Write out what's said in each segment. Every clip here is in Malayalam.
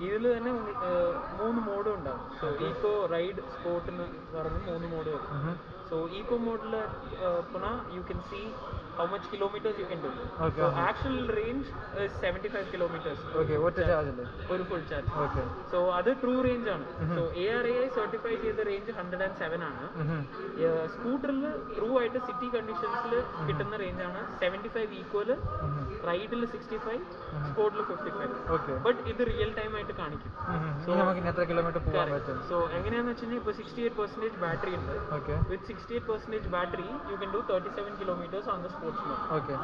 ഇതിൽ തന്നെ 3 മോഡും ഉണ്ടാവും. സോ ഈക്കോ, റൈഡ്, സ്പോർട്ട് എന്ന് പറഞ്ഞ് 3 മോഡ് വരും. So eco mode you can see how much kilometers you can do. Okay. So actual range is 75 kilometers. Okay, what charge is it? For full charge. Okay. So other true range ആണ്. So ARAI certified ചെയ്ത range 107 ആണ്. സ്കൂട്ടറിൽ true ആയിട്ട് സിറ്റി കണ്ടീഷൻസിൽ കിട്ടുന്ന റേഞ്ച് ആണ് 75 ഈക്വൽ, റൈഡിൽ 65, സ്പോർട്ടിൽ 55. Okay. ബട്ട് ഇത് റിയൽ ടൈം ആയിട്ട് കാണിക്കും. സോ നമുക്ക് എത്ര കിലോമീറ്റർ പോകാൻ പറ്റും? സോ എങ്ങനെയാണെന്ന് വെച്ചാൽ ഇപ്പോൾ 68% ബാറ്ററി ഉണ്ട്. Okay. With 68% battery, you can do 37 kilometers on the sports mode. Okay.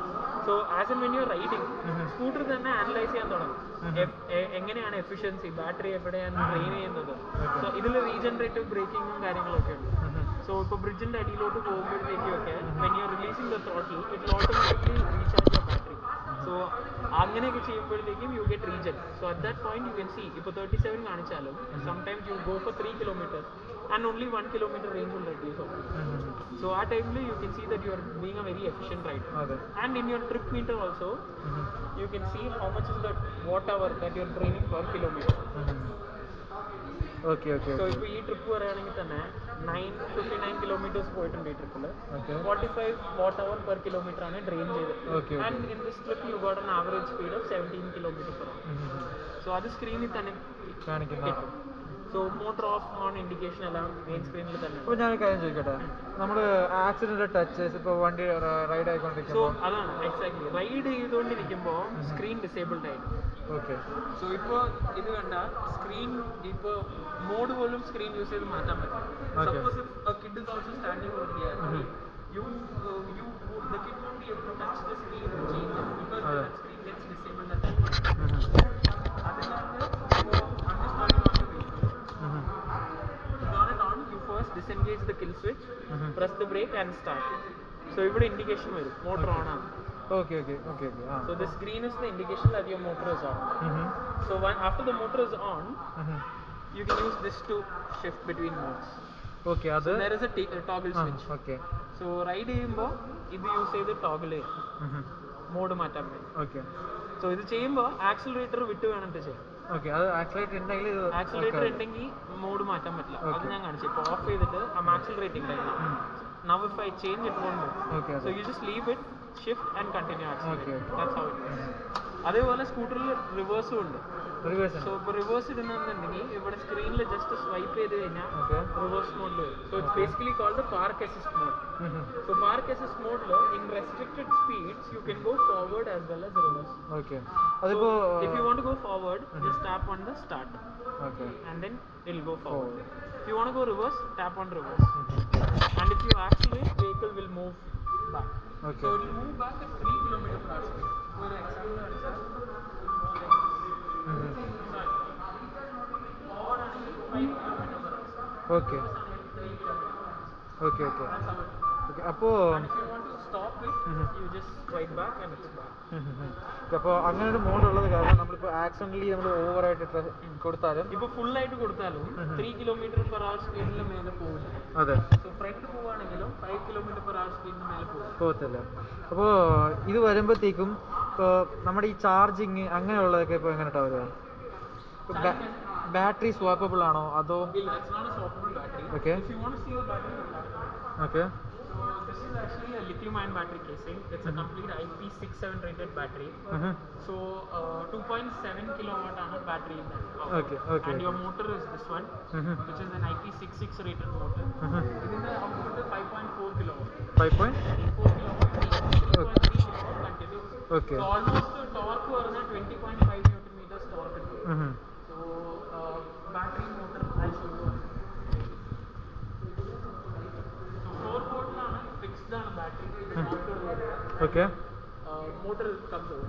So as and when you're riding, scooter തന്നെ analyze ചെയ്യാൻ തുടങ്ങും. എങ്ങനെയാണ് efficiency, battery എവിടെയാണ് drain ചെയ്യുന്നത്. So ഇതിൽ regenerative braking കാര്യങ്ങളൊക്കെ ഉണ്ട്. So ഇപ്പോൾ ബ്രിഡ്ജിന്റെ അടിയിലോട്ട് പോകുമ്പോഴത്തേക്കൊക്കെ when you're releasing the throttle, it will automatically recharge your battery. So അങ്ങനെയൊക്കെ ചെയ്യുമ്പോഴത്തേക്കും you get regen. So at that point you can see ഇപ്പോൾ 37 കാണിച്ചാലും sometimes you go for 3 kilometers and only 1 kilometer range will reduce. So at time you can see that you are being a very efficient rider. And in your trip meter also you can see how much is the watt hour that you are draining per kilometer. Okay. So if ഈ ട്രിപ്പ് പറയുകയാണെങ്കിൽ തന്നെ 959 kilometers പോയിട്ടുണ്ട് ഈ ട്രിപ്പിൽ. 45 watt hour per kilometer ആണ് ഡ്രെയിൻ ചെയ്തത്. And in this trip you got an average speed of 17 kilometers per hour. So അത് സ്ക്രീനിൽ തന്നെ കാണിക്കുന്നു. So motor of on indication എല്ലാം മെയിൻ സ്ക്രീനിൽ തന്നെ. അപ്പോൾ ഞാൻ കാര്യം ചോദിക്കട്ടെ, നമ്മൾ ആക്സിഡന്റ് ടച്ചേഴ്സ് ഇപ്പോൾ വണ്ടി റൈഡ് ആയിക്കൊണ്ടിരിക്കുമ്പോൾ? സോ അതാണ് എക്സാക്ട്ലി റൈഡ് ചെയ്തുകൊണ്ടിരിക്കുമ്പോൾ സ്ക്രീൻ ഡിസേബിൾഡ് ആയിരിക്കും. ഓക്കെ. സോ ഇപ്പോൾ ഇത് കണ്ട സ്ക്രീൻ ഇപ്പോൾ മോഡ് പോലും സ്ക്രീൻ യൂസ് ചെയ്ത് മാറ്റാൻ പറ്റും. Suppose if A kid is also standing over here, the kid won't be able to touch the screen and change it because the screen gets disabled at that point. Disengage the kill switch, press the brake and start. So ഇവിടെ indication വരും motor on ആണ്. Okay. So this green is the indication that your motor is on. So after the motor is on, you can use this to shift between modes. Okay. So there is a toggle switch. Okay. So ride ചെയ്യുമ്പോൾ ഇത് യൂസ് ചെയ്ത് ടോഗിൾ ചെയ്യും മോഡ് മാറ്റാൻ വേണ്ടി. Okay. So ഇത് ചെയ്യുമ്പോൾ ആക്സിലറേറ്റർ വിട്ട് വേണം ചെയ്യാം. ഓക്കെ. അത് ആക്സിലറേറ്റർ ഉണ്ടെങ്കിൽ മോഡ് മാറ്റാൻ പറ്റില്ല. അത് ഞാൻ കാണിച്ചു. ഇപ്പോൾ ഓഫ് ചെയ്തിട്ട് accelerating time. Now if I change it won't move. Okay. So you just leave it, shift and continue accelerating. Okay. That's how it is. അതേപോലെ സ്കൂട്ടറിൽ റിവേഴ്സും ഉണ്ട്. സോ ഇപ്പോൾ റിവേഴ്സ് ഇടുന്നുണ്ടെങ്കിൽ ഇവിടെ സ്ക്രീനിൽ ജസ്റ്റ് സ്വൈപ്പ് ചെയ്ത് കഴിഞ്ഞാൽ റിവേഴ്സ് മോഡിൽ വരും. So it's basically called park assist mode. So park assist മോഡിൽ in restricted speeds you can go forward as well as reverse. Okay. അതിപ്പോ if you want to go forward just tap on the start. Okay. And then it will go forward. If you want to go reverse, tap on reverse. And if you accelerate, vehicle will move back. Okay. So it will move back at 3 km/h speed. For example, forward and 5 km/h. Okay. Okay. അപ്പോൾ and if you want to stop it, you just swipe back and it's back. അപ്പോൾ അങ്ങനെ ഒരു മോഡ് ഉള്ളത് കാരണം നമ്മളിപ്പോൾ ആക്സിഡന്റലി നമ്മൾ ഓവറായിട്ട് കൊടുത്താലും ഇപ്പോൾ ഫുൾ ആയിട്ട് കൊടുത്താലും 3 km/h സ്പീഡിൽ മേലെ പോകില്ല. അതെ. സോ ഫ്രണ്ട് പോവുകയാണെങ്കിലും 5 km/h സ്പീഡിന് മേലെ പോകത്തില്ല. അപ്പോൾ ഇത് വരുമ്പോഴത്തേക്കും ഇപ്പോൾ നമ്മുടെ ഈ ചാർജിങ് അങ്ങനെയുള്ളതൊക്കെ ഇപ്പോൾ എങ്ങനെയാ വരിക? ബാറ്ററി സ്വാപ്പബിൾ ആണോ അതോ? Okay. If you want to see the battery, okay. So this is actually a lithium-ion battery casing. It's a complete IP67 rated battery. So 2.7 kilowatt battery in that. Okay. And your motor is this one, which is an IP66 rated motor. Within the output is 5.4 kilowatt. 5.4 kilowatt. 3.3 kilowatt continuous. Okay. So almost torque was 20.5 newton meters torque. So battery motor I'll show you. Okay. Motor comes over.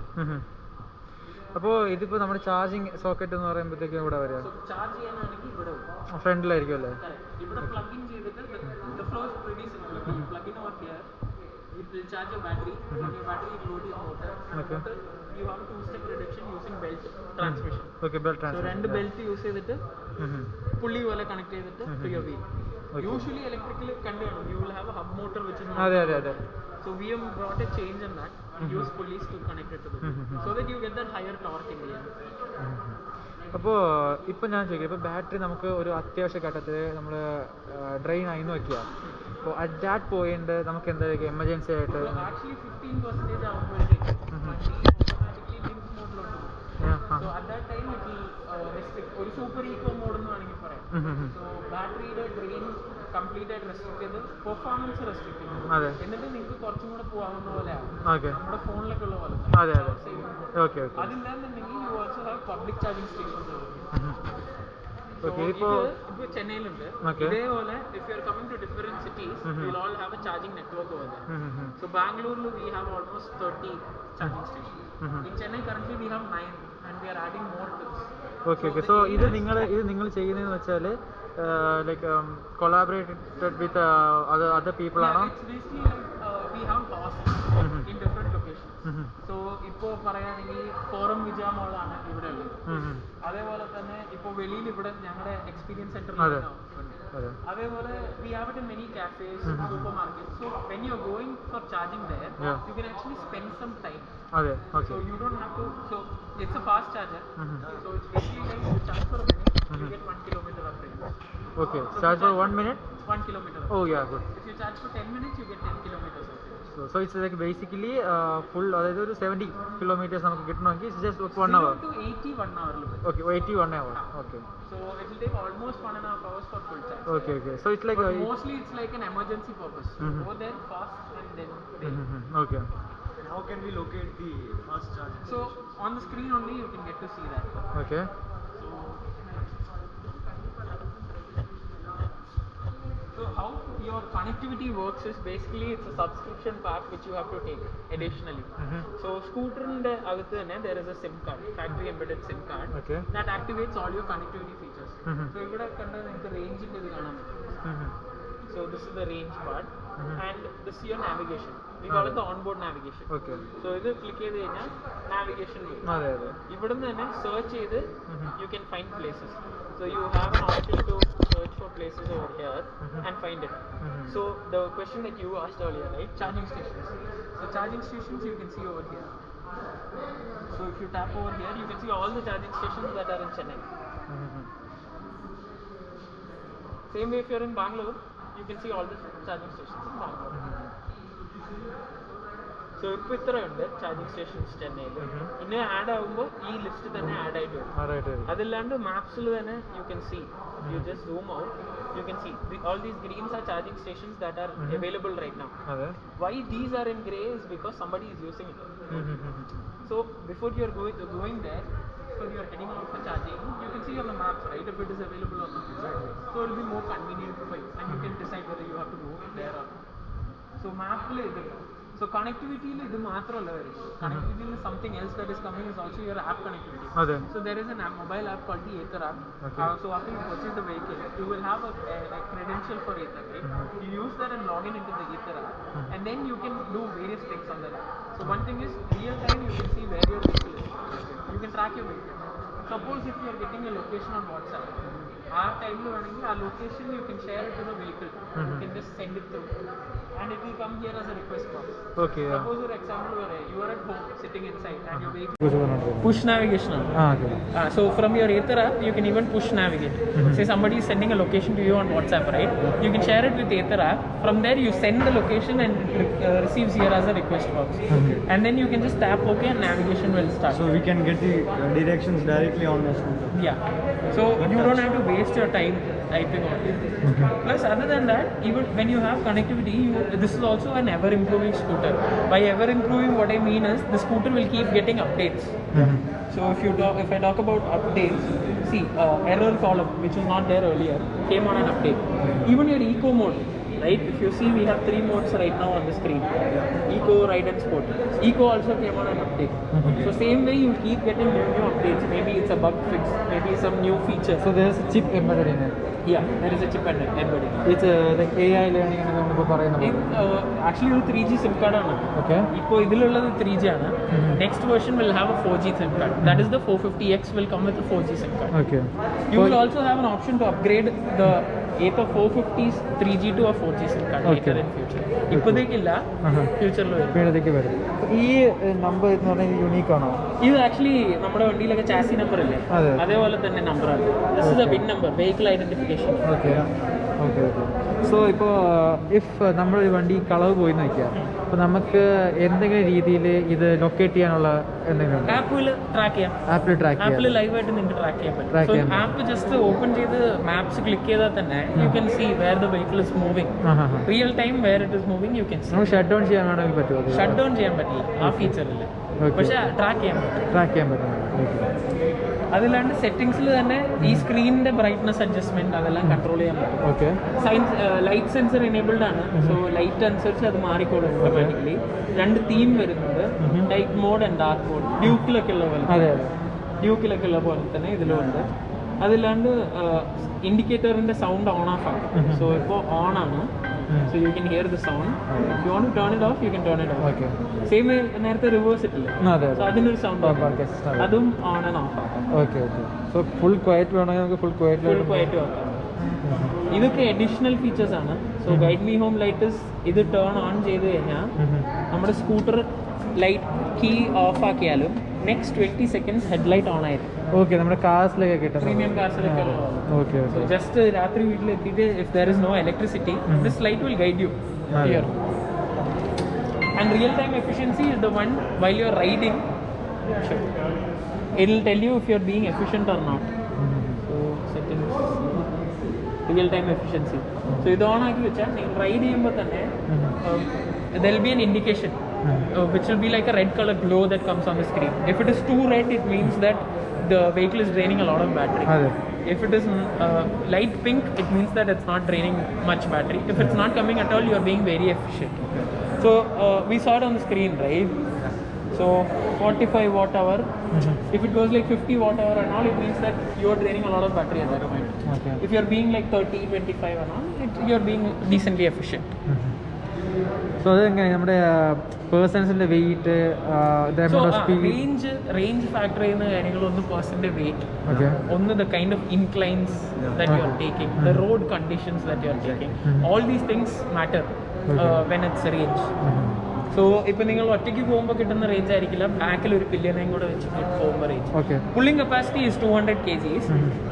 അപ്പോൾ ഇതിപ്പോൾ നമ്മുടെ ചാർജിങ് സോക്കറ്റ് എന്ന് പറയുമ്പോഴത്തേക്കും ഇവിടെ വരിക ചാർജ് ചെയ്യാനാണെങ്കിൽ ഇവിടെ ഫ്രണ്ടിലായിരിക്കും അല്ലേ? ഇവിടെ പ്ലഗ് ഇൻ ചെയ്തിട്ട് the flow is pretty similar. You plug in over here, it will charge your battery. From your battery it load your motor. Okay. Motor you have a two-step reduction using belt transmission. Okay, belt transmission. So രണ്ട് ബെൽറ്റ് യൂസ് ചെയ്തിട്ട് പുള്ളി പോലെ കണക്ട് ചെയ്തിട്ട് to your wheel. Usually electrical conduit you will have a hub motor which is അതെ. So we have brought a change in that and use pulleys to connect it to the wheel so that you get that higher torque in the end. അപ്പോൾ ഇപ്പം ഞാൻ ചോദിക്കാം, ഇപ്പോൾ ബാറ്ററി നമുക്ക് ഒരു അത്യാവശ്യ ഘട്ടത്തിൽ നമ്മൾ ഡ്രെയിൻ ആയി എന്ന് വയ്ക്കുക. അപ്പോൾ അറ്റ് ദാറ്റ് പോയിന്റ് നമുക്ക് എന്തായിരിക്കും എമർജൻസി ആയിട്ട്? ആക്ച്വലി 15% ആകുമ്പോഴത്തേക്കും ഓട്ടോമാറ്റിക്കലി ലിങ്ക് മോഡിലോട്ട് പോകും. So at that time it will restrict, ഒരു സൂപ്പർ ഈക്കോ മോഡ് എന്ന് വേണമെങ്കിൽ പറയാം. സോ ബാറ്ററിയുടെ ഡ്രെയിൻ കംപ്ലീറ്റ് ആയിട്ട് റെസ്ട്രിക്ട് ചെയ്ത് പെർഫോമൻസ് റെസ്ട്രിക്ട് ചെയ്യും. എന്നിട്ട് നിങ്ങൾക്ക് കുറച്ചും കൂടെ പോകാവുന്ന പോലെയാണ് നമ്മുടെ ഫോണിലൊക്കെ ഉള്ള പോലെ. അതില്ലാന്നുണ്ടെങ്കിൽ you also have public charging stations. ഇപ്പൊ ചെന്നൈയിലുണ്ട് ഇതേപോലെ. If you are coming to different cities you will all have a charging network over there. So ബാംഗ്ലൂരിൽ we have almost 30 charging stations. In Chennai currently we have 9 and we are adding more to this. Okay. So ഇത് നിങ്ങൾ ചെയ്യുന്നതെന്ന് വെച്ചാൽ like collaborated with other people ആണോ? It's basically like we have houses in different locations. So ഇപ്പോൾ പറയുകയാണെങ്കിൽ ഫോറം വിജയ മോളാണ് ഇവിടെ ഉള്ളത്. അതേപോലെ തന്നെ ഇപ്പോൾ വെളിയിൽ ഇവിടെ ഞങ്ങളുടെ എക്സ്പീരിയൻസ് സെന്ററിൽ അതേപോലെ we have it in many cafes, supermarkets. So when you are going for charging there, you can actually spend some time. So you don't have to. So it's a fast charger. So it's basically like you charge for a minute, you get 1 kilometer of range. Okay. So charge for 1 minute? 1 kilometer. Oh yeah, good. If you charge for 10 minutes, you get 10 kilometers of range. So it's like basically full, അതായത് ഒരു 70 kilometers നമുക്ക് കിട്ടണമെങ്കിൽ it's just 1 hour. 0 to 80 1 hour. Okay, 80 1 hour. Okay. So it will take almost 1.5 hours for full charge. Okay. So it's like mostly it's like an emergency purpose. Go there fast and then pay. Okay. And how can we locate the fast charge? So on the screen only you can get to see that. Okay. So how your connectivity works is basically it's a subscription pack which you have to take additionally. So scooter inde agathu thanne there is a SIM card, factory embedded SIM card that activates all your connectivity features. So ivide kanda ninge range inde idu kanam pattum. So this is the range part and this is your navigation. We call it the onboard navigation. Okay. So idu click ചെയ്തു കഴിഞ്ഞാൽ navigation view. അതെ. ഇവിടുന്ന് തന്നെ search ചെയ്ത് you can find places. So you have an option to search for places over here and find it. So the question that you asked earlier, right? Charging stations. So charging stations you can see over here. So if you tap over here, you can see all the charging stations that are in Chennai. Same way if you're in Bangalore, you can see all the charging stations in Bangalore. So ഇപ്പോൾ ഇത്രയുണ്ട് ചാർജിങ് സ്റ്റേഷൻസ് ചെന്നൈയിൽ. ഇനി ആഡ് ആകുമ്പോൾ ഈ ലിസ്റ്റ് തന്നെ ആഡ് ആയിട്ട് വരും. അതല്ലാണ്ട് മാപ്സിൽ തന്നെ you can see, you just zoom out, you can see all these greens are charging stations that are available right now. Why these are in grey is because somebody is using it. So before you are going there, before you are heading out for charging, you can see on the maps, right, if it is available or not. So it will be more convenient for you and you can decide whether you have to go there or not. So map il idu. So connectivity il idu maatralla varum. Connectivity is something else that is coming is also your app connectivity. So there is a mobile app called the Ather app. So after you purchase the vehicle, you will have a credential for Ather, right? You use that and log in into the Ather app, and then you can do various things on that app. So one thing is real time you can see where your vehicle is. You can track your vehicle. Suppose if you are getting a location on WhatsApp, our time lo vanengi our location you can share it to the vehicle. You can just send it through and it will come here as a request box. Okay. Suppose for example you are at home sitting inside and your vehicle push navigation. So from your Ather app you can even push navigate. Say somebody is sending a location to you on WhatsApp, right? You can share it with Ather app. From there you send the location and receives here as a request box. And then you can just tap OK and navigation will start. So we can get the directions directly on the scooter. Yeah. So you don't have to waste your time typing on it. Plus other than that, even when you have connectivity, this is also an ever improving scooter. By ever improving, what I mean is the scooter will keep getting updates. So if I talk about updates, see error column which was not there earlier came on an update. Even your eco mode, right? If you see, we have 3 modes right now on the screen: eco, ride and sport. Eco also came on an update. So same way you keep getting new updates. Maybe it's a bug fix, maybe some new feature. So there is a chip embedded in it. Yeah, there is a chip embedded. It's like AI learning എന്ന് നമ്മൾ പറയുന്നത്. Actually ഒരു 3G SIM card ആണ്. Okay. ഇപ്പോൾ ഇതിലുള്ളത് 3G ആണ്. Next version will have a 4G SIM card. That is the 450X will come with a 4G SIM card. Okay. You will also have an option to upgrade the Ather 450's 3G to a 4G technologies later in future. ഇപ്പോഴത്തേക്കില്ല, ഫ്യൂച്ചറിൽ വരും. വീടത്തേക്ക് വരും. ഈ നമ്പർ എന്ന് പറഞ്ഞാൽ യൂണീക്ക് ആണോ? ഇത് ആക്ച്വലി നമ്മുടെ വണ്ടിയിലൊക്കെ ചാസി നമ്പർ ഇല്ലേ, അതെ, അതേപോലെ തന്നെ നമ്പറാണ്. This is A win number, vehicle identification. Okay okay okay. So ഇപ്പോൾ ഇഫ് നമ്മളൊരു വണ്ടി കളവ് പോയി നോക്കിയാൽ, അപ്പോൾ നമുക്ക് എന്തെങ്കിലും രീതിയിൽ ഇത് ലൊക്കേറ്റ് ചെയ്യാനുള്ള എന്തെങ്കിലും ഉണ്ടോ? ആപ്പിൽ ട്രാക്ക് ചെയ്യാം. ആപ്പിൽ ട്രാക്ക് ആപ്പിൽ ചെയ്യാം. ലൈവായിട്ട് നിങ്ങൾക്ക് ട്രാക്ക് ചെയ്യാൻ Track പറ്റും. ചെയ്യാൻ സോ ആപ്പ് ജസ്റ്റ് ഓപ്പൺ ചെയ്ത് മാപ്സ് ക്ലിക്ക് ചെയ്താൽ തന്നെ you can see where the vehicle is moving. Real time where it is moving you can see. നമുക്ക് ഷട്ട് ഡൗൺ ചെയ്യാൻ വേണമെങ്കിൽ പറ്റുമോ? ഷട്ട് ഡൗൺ ചെയ്യാൻ പറ്റില്ല ആ ഫീച്ചറിൽ, പക്ഷേ ട്രാക്ക് ചെയ്യാൻ പറ്റും. ട്രാക്ക് ചെയ്യാൻ പറ്റും. അതിലാണ്ട് സെറ്റിംഗ്സിൽ തന്നെ ഈ സ്ക്രീനിന്റെ ബ്രൈറ്റ്നസ് അഡ്ജസ്റ്റ്മെന്റ് അതെല്ലാം കൺട്രോൾ ചെയ്യാൻ പറ്റും. ഓക്കെ. ലൈറ്റ് സെൻസർ എനേബിൾഡ് ആണ്. സോ ലൈറ്റ് അനുസരിച്ച് അത് മാറിക്കോളും ഓട്ടോമാറ്റിക്കലി. 2 തീം വരുന്നുണ്ട്, light mode and dark mode. ഡ്യൂക്കിലൊക്കെ ഉള്ള പോലെ, അതെ, ഡ്യൂക്കിലൊക്കെ ഉള്ള പോലെ തന്നെ ഇതിലും ഉണ്ട്. അതിലാണ്ട് ഇൻഡിക്കേറ്ററിന്റെ സൗണ്ട് ഓൺ ഓഫ് ആണ്. സോ ഇപ്പോൾ ഓൺ ആണ്. So you can hear the sound. If you want to turn it off, you can turn it off. Okay. Same നേരത്തെ റിവേഴ്സ് ഇട്ടില്ലേ, അതെ, സോ അതിനൊരു സൗണ്ട് അതും ഓൺ ആൻഡ് ഓഫ് ആക്കാം. Okay okay. So full quiet വേണമെങ്കിൽ നമുക്ക് ഫുൾ ക്വയറ്റ് ആക്കാം. ഇതൊക്കെ അഡീഷണൽ ഫീച്ചേഴ്സ് ആണ്. So guide me home light ഇത് ടേൺ ഓൺ ചെയ്ത് കഴിഞ്ഞാൽ നമ്മുടെ സ്കൂട്ടർ ലൈറ്റ് കീ ഓഫ് ആക്കിയാലും നെക്സ്റ്റ് 20 seconds ഹെഡ്ലൈറ്റ് ഓൺ ആയിരിക്കും. ഓക്കെ, നമ്മുടെ കാർസിലൊക്കെ കിട്ടും, പ്രീമിയം കാർസിലൊക്കെ. Okay okay. ജസ്റ്റ് രാത്രി വീട്ടിലെത്തിയിട്ട് if there is no electricity this light will guide you here. And real time efficiency is the one while you are riding. It will tell you if you are being efficient or not. So settings real time efficiency. So ഇത് ഓൺ ആക്കി വെച്ചാൽ നിങ്ങൾ റൈഡ് ചെയ്യുമ്പോൾ തന്നെ there will be an indication which will be like a red color glow that comes on the screen. If it is too red, it means that the vehicle is draining a lot of battery. If it is light pink, it means that it's not draining much battery. If it's not coming at all, you are being very efficient. So we saw it on the screen, right? So 45 watt hour. If it goes like 50 watt hour and all, it means that you are draining a lot of battery at that point. Okay. If you are being like 30, 25 and all, you are being decently efficient. So അതെങ്ങനെ നമ്മുടെ പേഴ്സൺസിന്റെ വെയിറ്റ്, റേഞ്ച് ഫാക്ടർ ചെയ്യുന്ന കാര്യങ്ങളൊന്ന് പേഴ്സന്റെ വെയിറ്റ്, ഓക്കെ, ഒന്ന് the kind of inclines that you are taking, the road conditions that you are taking, all these things matter when it's range. So ഇപ്പം നിങ്ങൾ ഒറ്റയ്ക്ക് പോകുമ്പോൾ കിട്ടുന്ന റേഞ്ച് ആയിരിക്കില്ല ബാക്കിൽ ഒരു പില്യനെയും കൂടെ വെച്ചിട്ട് പോകുമ്പോൾ range. Okay. Pulling capacity is 200 kgs,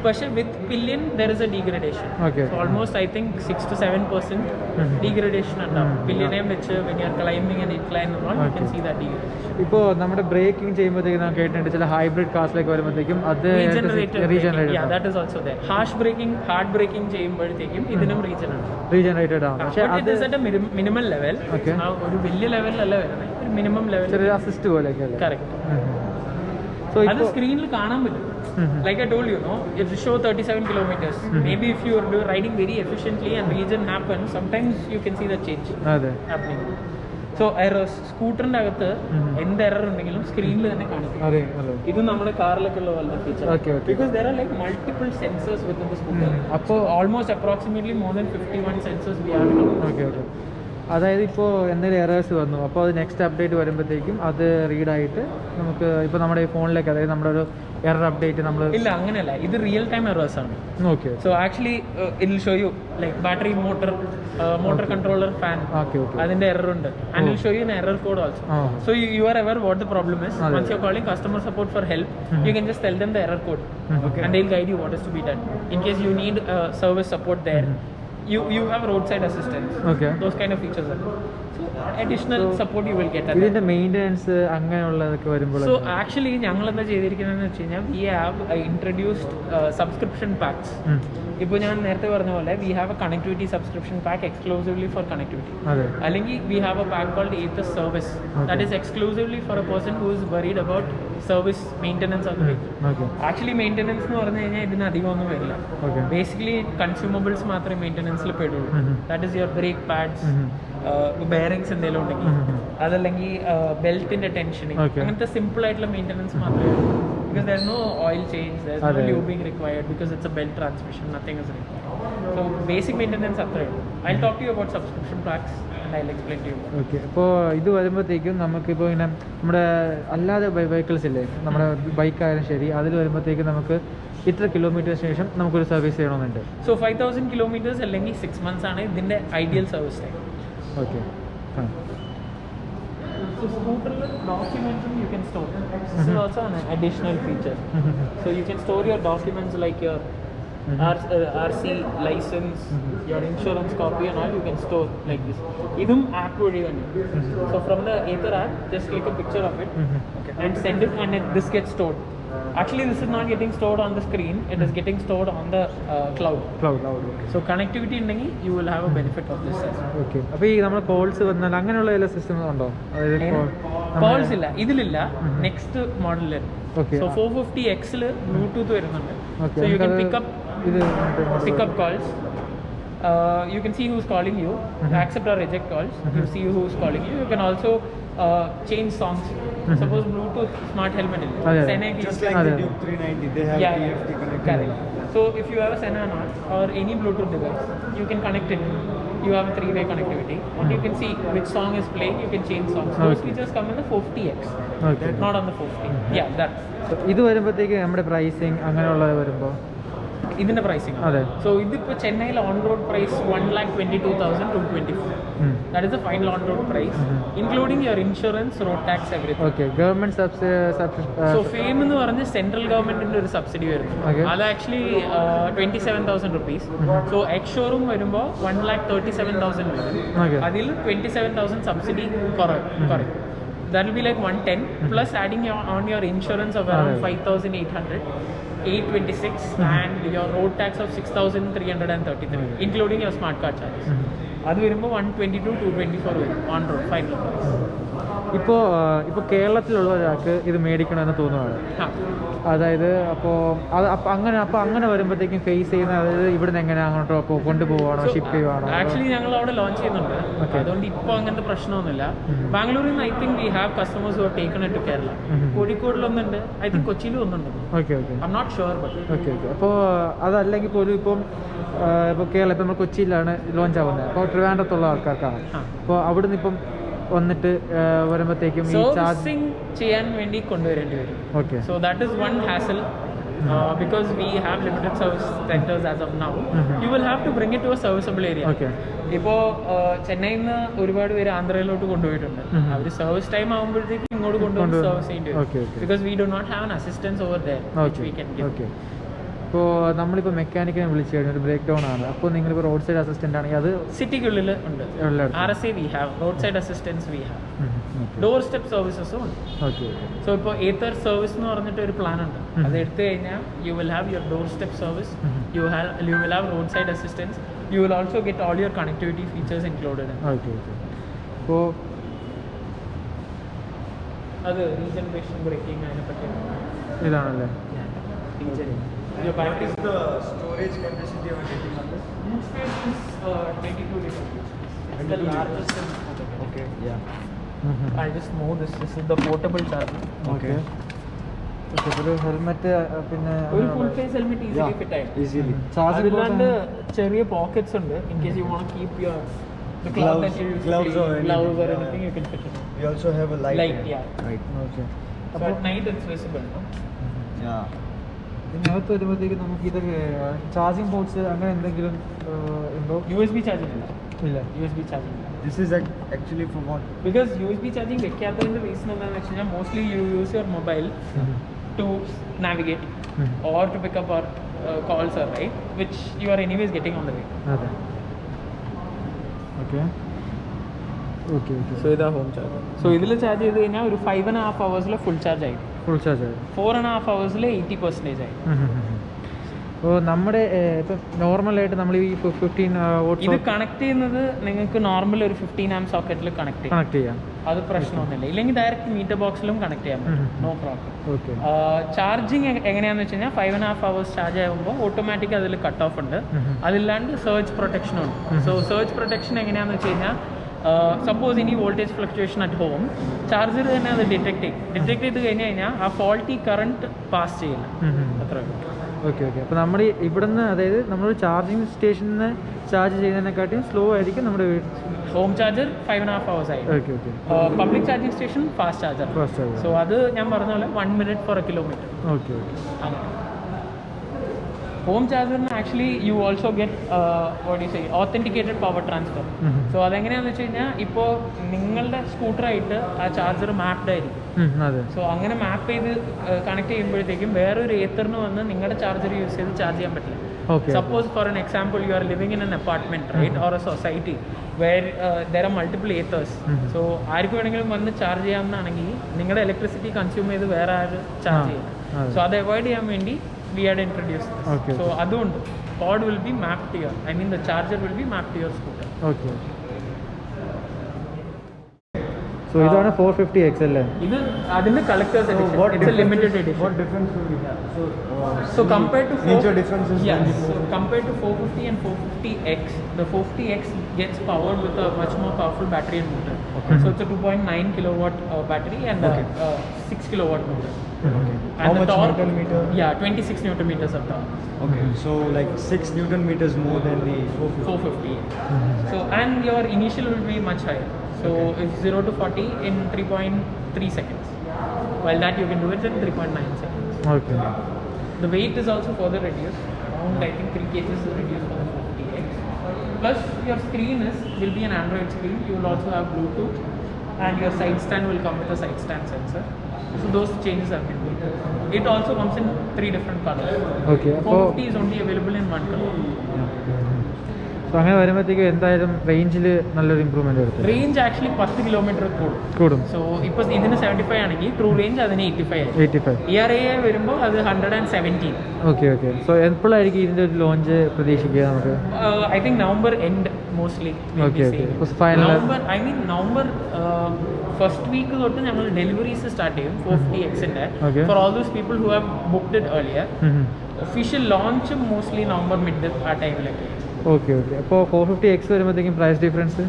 പക്ഷേ with pillion there is a degradation. Almost I think 6 to 7% degradation ഉണ്ടാവും പില്യനെയും വെച്ച്. When you are climbing and incline you can see that degradation. ഇപ്പോൾ നമ്മുടെ ബ്രേക്കിംഗ് ചെയ്യുമ്പോഴത്തേക്കും നമുക്ക് കേട്ടിട്ടുണ്ട് ചില ഹൈബ്രിഡ് കാർസിലേക്ക് വരുമ്പോഴത്തേക്കും അത് regenerated. That is also there. Harsh braking, hard braking ചെയ്യുമ്പോഴത്തേക്കും ഇതിനും റീജനറേറ്റഡ് ആണ്. പക്ഷേ അത് മിനിമം ലെവൽ, ഒരു വലിയ ലെവലിലല്ല വരുന്നത്, ഒരു മിനിമം ലെവൽ അസിസ്റ്റ് പോലെയൊക്കെ. കറക്റ്റ്. അത് സ്ക്രീനിൽ കാണാൻ പറ്റും. Like I told you, no, it will show 37 kilometers. Maybe if you are riding very efficiently and regen happens, sometimes you can see the change happening. So errors, സ്കൂട്ടറിന്റെ അകത്ത് എന്ത് എറർ ഉണ്ടെങ്കിലും സ്ക്രീനിൽ തന്നെ കാണിക്കും. ഇത് നമ്മുടെ കാറിലൊക്കെ ഉള്ള പോലെ feature. Because there are like multiple sensors within the scooter. അപ്പോൾ almost approximately more than 51 sensors we have. Okay. അതായത് ഇപ്പോൾ എന്തെങ്കിലും എറേഴ്സ് വന്നു, അപ്പോൾ അത് നെക്സ്റ്റ് അപ്ഡേറ്റ് വരുമ്പോഴത്തേക്കും അത് റീഡായിട്ട് നമുക്ക് ഇപ്പോൾ നമ്മുടെ ഈ ഫോണിലേക്ക്, അതായത് നമ്മുടെ ഒരു എറർ അപ്ഡേറ്റ് നമ്മൾ ഇല്ല, അങ്ങനെയല്ല, ഇത് റിയൽ ടൈം എറേഴ്സ് ആണ്. Okay. So actually it will show you like battery, motor controller, fan, അതിന്റെ എറർ ഉണ്ട്. And will show you an error code also. So you are aware what the problem is. Once you're calling customer support for help, you can just tell them the error code, and they'll guide you what is to be done. In case you need service support there, you have roadside assistance. Those kind of features are. So additional support you will get. ഇതിന്റെ മെയിൻ്റെനൻസ് അങ്ങനെയുള്ളതൊക്കെ വരുമ്പോൾ, സോ ആക്ച്വലി ഞങ്ങൾ എന്താ ചെയ്തിരിക്കുന്നതെന്ന് വെച്ച് കഴിഞ്ഞാൽ we have introduced subscription packs. ഇപ്പോൾ ഞാൻ നേരത്തെ പറഞ്ഞ പോലെ we have a connectivity subscription pack exclusively for connectivity. അല്ലെങ്കിൽ we have a pack called Aethys service that is exclusively for a person who is worried about service maintenance of the vehicle. Actually maintenance എന്ന് പറഞ്ഞു കഴിഞ്ഞാൽ ഇതിന് അധികമൊന്നും വരില്ല. ബേസിക്കലി കൺസ്യൂമബിൾസ് മാത്രമേ മെയിൻ്റെനൻസിൽ പെടുള്ളൂ. That is your brake pads, bearings എന്തെങ്കിലും ഉണ്ടെങ്കിൽ, അതല്ലെങ്കിൽ ബെൽറ്റിന്റെ ടെൻഷനിങ്, അങ്ങനത്തെ സിമ്പിൾ ആയിട്ടുള്ള മെയിൻ്റെനൻസ് മാത്രമേ ഉള്ളൂ. because there's no oil change, there's no അതെ. lubing required because it's a belt transmission, nothing is required. So basic maintenance അത്രയേ. I'll talk to you about subscription packs and I'll explain to you. Okay. അപ്പോൾ ഇത് വരുമ്പോഴത്തേക്കും നമുക്കിപ്പോൾ ഇങ്ങനെ നമ്മുടെ അല്ലാതെ വെഹിക്കിൾസ് ഇല്ലേ, നമ്മുടെ ബൈക്കായാലും ശരി, അതിൽ വരുമ്പോഴത്തേക്കും നമുക്ക് ഇത്ര കിലോമീറ്ററിന് ശേഷം നമുക്കൊരു സർവീസ് ചെയ്യണമെന്നുണ്ട്. So 5,000 kilometers അല്ലെങ്കിൽ 6 months ആണ് ഇതിൻ്റെ ideal service time. Okay. So scooter documents you can store. This is also an additional feature. So you can store your documents like your RC license, your insurance copy and all you can store like this. Idum app vadi vannu. So from the Ather app, just click a picture of it and send it, and this gets stored. Actually, this is not getting stored on the screen. It is getting stored on the cloud. So connectivity ഉണ്ടെങ്കിൽ you will have a benefit of this as well. Okay. അപ്പോൾ ഈ നമ്മൾ കോൾസ് വന്നാൽ അങ്ങനെയുള്ള എല്ലാ സിസ്റ്റംസ് ഉണ്ടോ? അതായത് കോൾസ് ഇല്ല, ഇതിലില്ല. നെക്സ്റ്റ് മോഡലിൽ. Okay. So 450X Bluetooth വരുന്നുണ്ട്. Okay. So you can pick up ഇത് calls. You can see who's calling you, accept or reject calls. You see who's calling you. You can also change songs. Suppose Bluetooth smart helmet is Just like the Duke 390, they have DFT connectivity. correct. So if you have a Sena Knot or any Bluetooth device, you can connect it. You have a 3-way connectivity, and you can see which song is playing. You can change songs. Those features come in the 450X, not on the 450. Yeah, that. ഇത് വരുമ്പോഴത്തേക്ക് നമ്മുടെ പ്രൈസിങ് അങ്ങനെയുള്ളത് വരുമ്പോൾ ഇതിന്റെ പ്രൈസിംഗ്. അതെ. സോ ഇതിപ്പോൾ ചെന്നൈയിൽ on road price 1,22,224. That is the final on road price, including your insurance, road tax, everything. Okay. Government So FAME എന്ന് പറഞ്ഞ സെൻട്രൽ ഗവൺമെന്റിന്റെ ഒരു സബ്സിഡി വരുന്നു. അത് actually 27,000 rupees. So ex showroom വരുമ്പോൾ 1,37,000 വരും. അതിൽ 27,000 സബ്സിഡി കുറയും. That will be like 110 plus adding on your insurance of around 5,800, 826, and your road tax of 6,333, including your smart card charges. അത് വരുമ്പോൾ 122,224 വരും ഓൺ റോഡ് ഫൈനൽ പ്രൈസ്. ഇപ്പോൾ കേരളത്തിലുള്ള ഒരാൾക്ക് ഇത് മേടിക്കണമെന്ന് തോന്നുവാണ്. അതായത് അപ്പോൾ അങ്ങനെ വരുമ്പോഴത്തേക്കും ഫേസ് ചെയ്യുന്ന, അതായത് ഇവിടുന്ന് എങ്ങനെ അങ്ങോട്ടോ കൊണ്ടുപോവാണോ, ഷിപ്പ് ചെയ്യുവാണോ? ആക്ച്വലി ഞങ്ങൾ അവിടെ ലോഞ്ച് ചെയ്യുന്നുണ്ട്. അതുകൊണ്ട് ഇപ്പോൾ അങ്ങനത്തെ പ്രശ്നമൊന്നുമില്ല. ബാംഗ്ലൂരിൽ നിന്ന് I think we have customers who are taken it to Kerala. കോഴിക്കോടിലൊന്നുണ്ട്, ഐ തിങ്ക് കൊച്ചിയിലും ഒന്നുണ്ട്. Okay. I'm not sure but okay. അപ്പോൾ അതല്ലെങ്കിൽ പോലും ഇപ്പോൾ കേരളം ഇപ്പം നമ്മൾ കൊച്ചിയിലാണ് ലോഞ്ച് ആവുന്നത്. അപ്പോൾ ട്രിവാൻഡ്രത്തുള്ള ആൾക്കാർക്കാണ്. അപ്പോൾ അവിടുന്ന് ഇപ്പം വന്നിട്ട് വരുമ്പോഴത്തേക്കും ഈ സർവീസിംഗ് ചെയ്യാൻ വേണ്ടി കൊണ്ടുവരേണ്ടി വരും. Okay. So that is one hazel. Because we have limited service centers as of now, you will have to bring it to a serviceable area. Okay. ഇപ്പോൾ ചെന്നൈയിൽ നിന്ന് ഒരുപാട് പേര് ആന്ധ്രയിലോട്ട് കൊണ്ടുപോയിട്ടുണ്ട്. അവർ സർവീസ് ടൈം ആകുമ്പോഴത്തേക്ക് ഇങ്ങോട്ട് കൊണ്ടുവന്ന് സർവീസ് ചെയ്യേണ്ടി വരും. Because we do not have an assistance over there which we can give. Okay. ഇപ്പോൾ നമ്മളിപ്പോൾ മെക്കാനിക്കിനെ വിളിച്ചു കഴിഞ്ഞാൽ ഒരു ബ്രേക്ക് ഡൗൺ ആണ്, അപ്പോൾ നിങ്ങളിപ്പോൾ റോഡ് സൈഡ് അസിസ്റ്റൻ്റ് ആണെങ്കിൽ അത് സിറ്റിക്കുള്ളിൽ ഉണ്ട്. RSA we have, road side assistance we have, doorstep സർവീസസും ഉണ്ട്. ഓക്കെ. സോ ഇപ്പോൾ ഏത്തർ സർവീസ് എന്ന് പറഞ്ഞിട്ട് ഒരു പ്ലാൻ ഉണ്ട്. അത് എടുത്തു കഴിഞ്ഞാൽ you will have your door step service, you will have road side assistance, you will also get all your connectivity features included. Okay. അപ്പോൾ അത് റീജനറേഷൻ ബ്രേക്കിംഗ് അതിനെ പറ്റി ഇതാണല്ലേ. Your battery is The storage capacity of getting on this? boot space is 22 liters. It's the largest in Scooter. Okay, yeah. I'll just move this. This is the portable charger. Okay. Okay. ഒരു ഹെൽമെറ്റ് പിന്നെ ഒരു full face helmet easily fit ആയി. Easily. അതില്ലാണ്ട് ചെറിയ പോക്കറ്റ്സ് ഉണ്ട്. In case you want to keep your the cloth that you use, gloves or gloves or anything. anything, you can fit it. We also have a light. Light, here. yeah. Right. Okay. So at night it's visible. No? Yeah. ഇതിനകത്ത് വരുമ്പോഴത്തേക്ക് നമുക്ക് ഇതൊക്കെ ചാർജിങ് പോർട്സ് അങ്ങനെ എന്തെങ്കിലും ഉണ്ടോ? USB charging ഇല്ല. USB charging. This is actually for what? Because USB charging വെക്കാത്തതിന്റെ റീസൺ എന്താണെന്ന് വെച്ച് കഴിഞ്ഞാൽ mostly you use your mobile to navigate or to pick up our calls or right, which you are anyways getting on the way. അതെ. ഓക്കെ. ഓക്കെ. ഓക്കെ. So ഇതാ ഹോം ചാർജ്. സോ ഇതിൽ ചാർജ് ചെയ്ത് കഴിഞ്ഞാൽ ഒരു 5.5 hours ഫുൾ ചാർജ് ആയി. ഫുൾ ചാർജ് ആയി. 4.5 hours 80% ആയി. അപ്പോൾ നമ്മുടെ ഇപ്പം നോർമലായിട്ട് നമ്മൾ ഈ 15 വാട്ട്സ് ഇത് കണക്ട് ചെയ്യുന്നത് നിങ്ങൾക്ക് നോർമൽ ഒരു 15 amp സോക്കറ്റിൽ കണക്ട് ചെയ്യാം. അത് പ്രശ്നമൊന്നുമില്ല. ഇല്ലെങ്കിൽ ഡയറക്റ്റ് മീറ്റർ ബോക്സിലും കണക്ട് ചെയ്യാൻ പറ്റും. No problem. ഓക്കെ. ചാർജിങ് എങ്ങനെയാണെന്ന് വെച്ച് കഴിഞ്ഞാൽ 5.5 hours ചാർജ് ആകുമ്പോൾ ഓട്ടോമാറ്റിക് അതിൽ കട്ട് ഓഫ് ഉണ്ട്. അതില്ലാണ്ട് സർജ് പ്രൊട്ടക്ഷനും ഉണ്ട്. സോ സർജ് പ്രൊട്ടക്ഷൻ എങ്ങനെയാണെന്ന് വെച്ച് കഴിഞ്ഞാൽ സപ്പോസ് ഇനി voltage fluctuation at home, charger തന്നെ അത് ഡിറ്റക്ട് ചെയ്ത് കഴിഞ്ഞ് കഴിഞ്ഞാൽ ആ ഫോൾട്ടി കറണ്ട് പാസ് ചെയ്യില്ല. അത്ര ഓക്കെ ഓക്കെ. അപ്പോൾ നമ്മൾ ഇവിടുന്ന്, അതായത് നമ്മൾ ചാർജിങ് സ്റ്റേഷനിൽ നിന്ന് ചാർജ് ചെയ്യുന്നതിനെക്കാട്ടിയും സ്ലോ ആയിരിക്കും നമ്മുടെ ഹോം ചാർജർ 5.5 hours ആയി. Okay okay. Public charging station fast charger. So അത് ഞാൻ പറഞ്ഞ പോലെ 1 minute for a kilometer. Okay okay. അങ്ങനെ ഹോം ചാർജറിന് actually you also get what you say authenticated power transfer. So അതെങ്ങനെയാണെന്ന് വെച്ച് കഴിഞ്ഞാൽ ഇപ്പോൾ നിങ്ങളുടെ സ്കൂട്ടറായിട്ട് ആ ചാർജർ മാപ്ഡ് ആയിരിക്കും. സോ അങ്ങനെ മാപ്പ് ചെയ്ത് കണക്ട് ചെയ്യുമ്പോഴത്തേക്കും വേറൊരു ഏത്തറിന് വന്ന് നിങ്ങളുടെ ചാർജർ യൂസ് ചെയ്ത് ചാർജ് ചെയ്യാൻ പറ്റില്ല. Suppose for an example you are living in an apartment, right, or a society where there are multiple ethers. So ആർക്ക് വേണമെങ്കിലും വന്ന് ചാർജ് ചെയ്യാവുന്നതാണെങ്കിൽ നിങ്ങളുടെ ഇലക്ട്രിസിറ്റി കൺസ്യൂം ചെയ്ത് വേറെ ആര് ചാർജ് ചെയ്യും. സോ അത് അവോയ്ഡ് ചെയ്യാൻ വേണ്ടി we had introduced this. So അതുകൊണ്ട് pod will be mapped to your, I mean the charger will be mapped to your scooter. Okay. So ഇതാണ് 450X അല്ലേ? ഇത് അതിന്റെ collectors edition. It's a limited edition. What difference do we have? So compared to major differences. Yes. So compared to 450 and 450X, the 450X gets powered with a much more powerful battery and motor. So it's a 2.9 kilowatt battery and a 6 kilowatt motor. Okay. And How the much torque, Newton meter? Yeah, 26 Newton meters of torque. Okay, so like 6 Newton meters more than the 450. 450. So and your initial will be much higher. So it's 0 to 40 in 3.3 seconds. While that you can do it in 3.9 seconds. Okay. The weight is also further reduced. Around I think 3 kg is reduced for the 450X. Plus your screen will be an Android screen. You will also have Bluetooth, and your side stand will come with a side stand sensor. So those changes have been made. It also comes in 3 different colors. Okay. 450 is only available in 1 color. So അങ്ങനെ വരുമ്പോഴത്തേക്ക് എന്തായാലും റേഞ്ചിൽ നല്ലൊരു ഇമ്പ്രൂവ്മെന്റ് വരുത്തും. റേഞ്ച് ആക്ച്വലി 10 കിലോമീറ്റർ കൂടും. സോ ഇപ്പോൾ ഇതിന് 75 ആണെങ്കിൽ ട്രൂ റേഞ്ച് അതിന് 85. ERA വരുമ്പോൾ അത് 117. Okay okay. സോ എപ്പോഴായിരിക്കും ഇതിന്റെ ഒരു ലോഞ്ച് പ്രതീക്ഷിക്കുക നമുക്ക്? I think November end mostly. Okay okay. Final November first week തൊട്ട് ഞങ്ങൾ ഡെലിവറീസ് സ്റ്റാർട്ട് ചെയ്യും 450Xന്റെ for all those people who have booked it earlier. Official launch mostly November mid ആ ടൈമിലൊക്കെ. Okay okay. അപ്പോൾ 450X വരുമ്പോഴത്തേക്കും പ്രൈസ് ഡിഫറൻസ്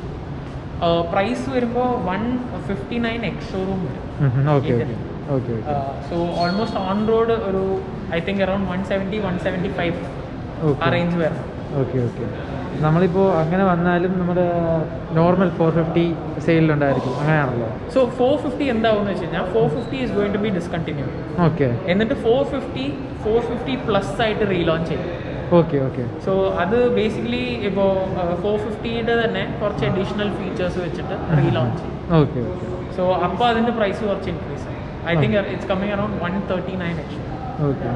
പ്രൈസ് വരുമ്പോൾ 159X ഷോറൂം വരും. Okay okay. So almost on road ഒരു ഐ തിങ്ക് അറൌണ്ട് 170-175 ആ റേഞ്ച് വരണം. Okay okay. നമ്മളിപ്പോൾ അങ്ങനെ വന്നാലും നമ്മുടെ നോർമൽ 450 സെയിലുണ്ടായിരിക്കും, അങ്ങനെയാണല്ലോ. സോ 450 എന്താവുമെന്ന് വെച്ച് കഴിഞ്ഞാൽ 450 is going to be discontinue. Okay. എന്നിട്ട് 450 പ്ലസ് ആയിട്ട് റീലോഞ്ച് ചെയ്യും. Okay okay. സോ അത് ബേസിക്കലി ഇപ്പോൾ 450യുടെ തന്നെ കുറച്ച് അഡീഷണൽ ഫീച്ചേഴ്സ് വെച്ചിട്ട് റീലോഞ്ച് ചെയ്യും. Okay okay. സോ അപ്പോൾ അതിൻ്റെ പ്രൈസ് കുറച്ച് ഇൻക്രീസ് ആയി. I think it's coming around 139 actually. Okay.